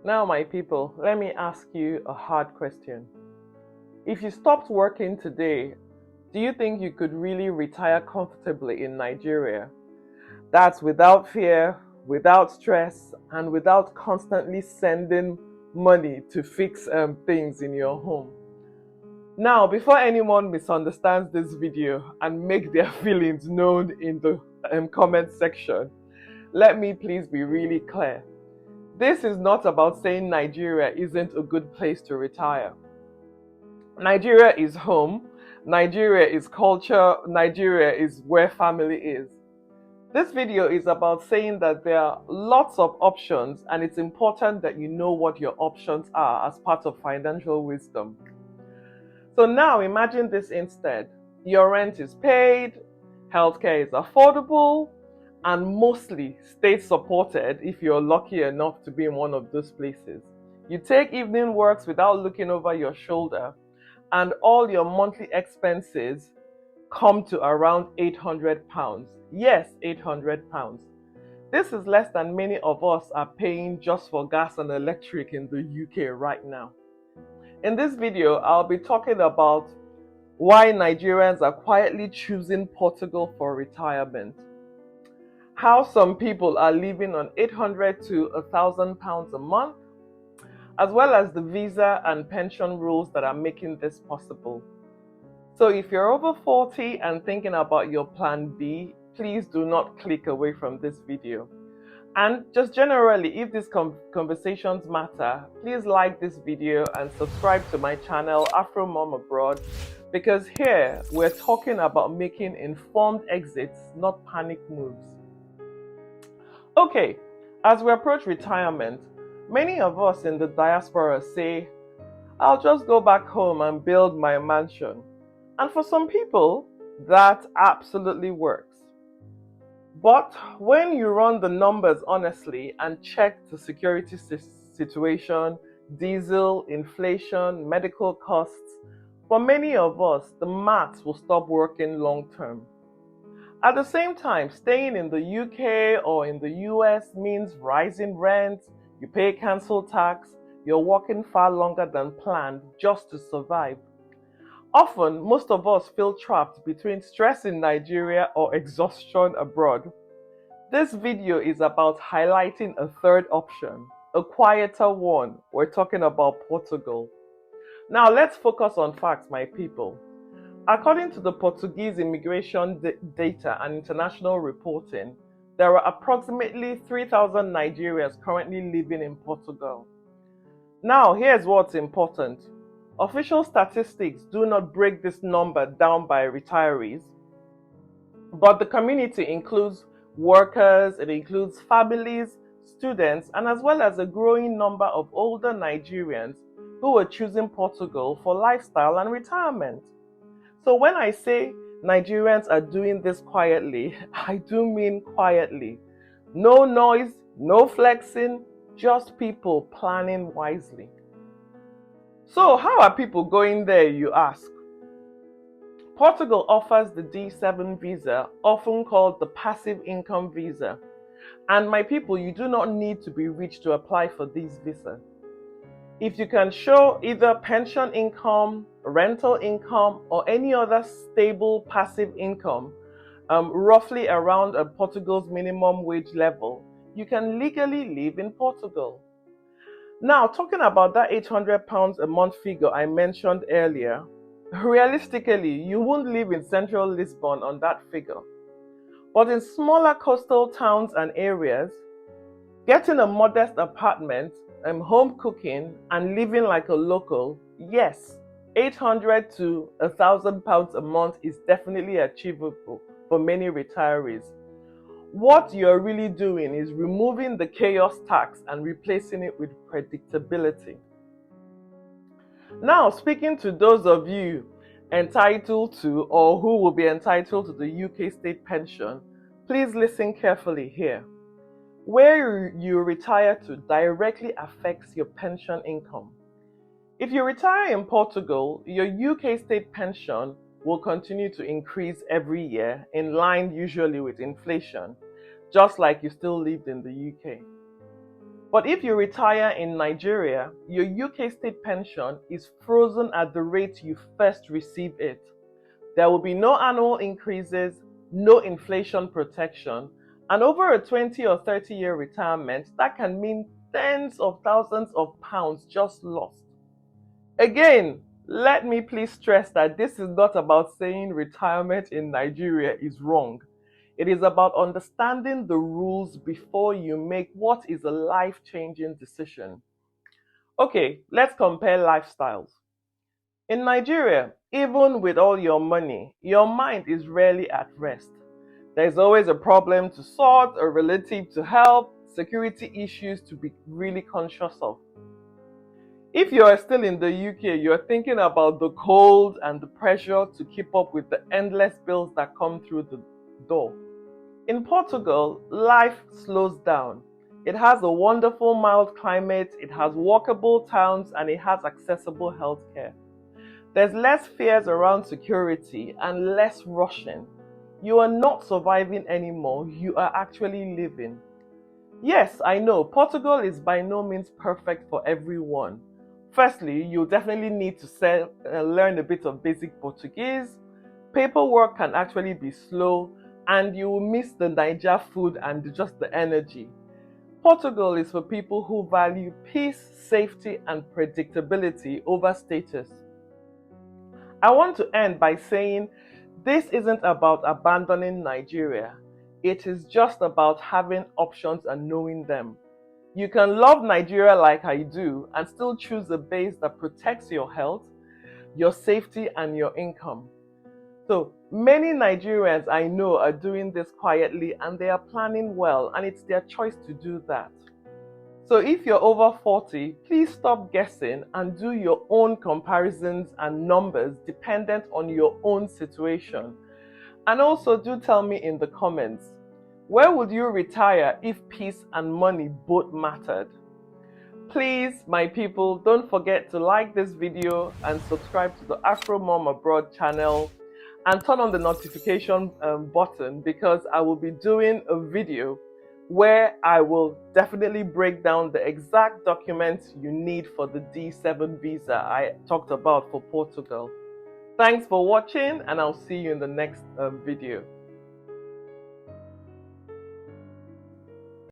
Now, my people, let me ask you a hard question. If you stopped working today, do you think you could really retire comfortably in Nigeria? That's without fear, without stress, and without constantly sending money to fix things in your home. Now, before anyone misunderstands this video and make their feelings known in the comment section, let me please be really clear. This is not about saying Nigeria isn't a good place to retire. Nigeria is home, Nigeria is culture, Nigeria is where family is. This video is about saying that there are lots of options and it's important that you know what your options are as part of financial wisdom. So now imagine this instead. Your rent is paid, healthcare is affordable, and mostly state supported if you're lucky enough to be in one of those places. You take evening works without looking over your shoulder, and all your monthly expenses come to around £800. Yes, £800. This is less than many of us are paying just for gas and electric in the UK right now. In this video, I'll be talking about why Nigerians are quietly choosing Portugal for retirement, how some people are living on £800 to £1,000 a month, as well as the visa and pension rules that are making this possible. So if you're over 40 and thinking about your plan B, please do not click away from this video. And just generally, if these conversations matter, please like this video and subscribe to my channel, Afro Mom Abroad, because here we're talking about making informed exits, not panic moves. Okay, as we approach retirement, many of us in the diaspora say, I'll just go back home and build my mansion. And for some people, that absolutely works. But when you run the numbers honestly and check the security situation, diesel, inflation, medical costs, for many of us, the maths will stop working long term. At the same time, staying in the UK or in the US means rising rent, you pay council tax, you're working far longer than planned just to survive. Often, most of us feel trapped between stress in Nigeria or exhaustion abroad. This video is about highlighting a third option, a quieter one. We're talking about Portugal. Now, let's focus on facts, my people. According to the Portuguese immigration data and international reporting, there are approximately 3,000 Nigerians currently living in Portugal. Now, here's what's important. Official statistics do not break this number down by retirees, but the community includes workers, it includes families, students, and as well as a growing number of older Nigerians who are choosing Portugal for lifestyle and retirement. So when I say Nigerians are doing this quietly, I do mean quietly. No noise, no flexing, just people planning wisely. So how are people going there, you ask? Portugal offers the D7 visa, often called the passive income visa. And my people, you do not need to be rich to apply for this visa. If you can show either pension income, rental income, or any other stable passive income, roughly around Portugal's minimum wage level, you can legally live in Portugal. Now, talking about that £800 a month figure I mentioned earlier, realistically, you won't live in central Lisbon on that figure. But in smaller coastal towns and areas, getting a modest apartment, home cooking, and living like a local, yes, £800 to £1,000 a month is definitely achievable for many retirees. What you're really doing is removing the chaos tax and replacing it with predictability. Now, speaking to those of you entitled to or who will be entitled to the UK state pension, please listen carefully here. Where you retire to directly affects your pension income. If you retire in Portugal, your UK state pension will continue to increase every year in line usually with inflation, just like you still lived in the UK. But if you retire in Nigeria, your UK state pension is frozen at the rate you first received it. There will be no annual increases, no inflation protection, and over a 20 or 30-year retirement, that can mean tens of thousands of pounds just lost. Again, let me please stress that this is not about saying retirement in Nigeria is wrong. It is about understanding the rules before you make what is a life-changing decision. Okay, let's compare lifestyles. In Nigeria, even with all your money, your mind is rarely at rest. There's always a problem to sort, a relative to help, security issues to be really conscious of. If you are still in the UK, you're thinking about the cold and the pressure to keep up with the endless bills that come through the door. In Portugal, life slows down. It has a wonderful mild climate, it has walkable towns, and it has accessible healthcare. There's less fears around security and less rushing. You are not surviving anymore, you are actually living. Yes, I know, Portugal is by no means perfect for everyone. Firstly, you'll definitely need to learn a bit of basic Portuguese. Paperwork can actually be slow, and you will miss the Niger food and just the energy. Portugal is for people who value peace, safety, and predictability over status. I want to end by saying this isn't about abandoning Nigeria. It is just about having options and knowing them. You can love Nigeria like I do and still choose a base that protects your health, your safety, and your income. So many Nigerians I know are doing this quietly and they are planning well, and it's their choice to do that. So if you're over 40, please stop guessing and do your own comparisons and numbers dependent on your own situation. And also do tell me in the comments, where would you retire if peace and money both mattered? Please, my people, don't forget to like this video and subscribe to the Afro Mom Abroad channel and turn on the notification button, because I will be doing a video where I will definitely break down the exact documents you need for the D7 visa I talked about for Portugal. Thanks for watching, and I'll see you in the next video.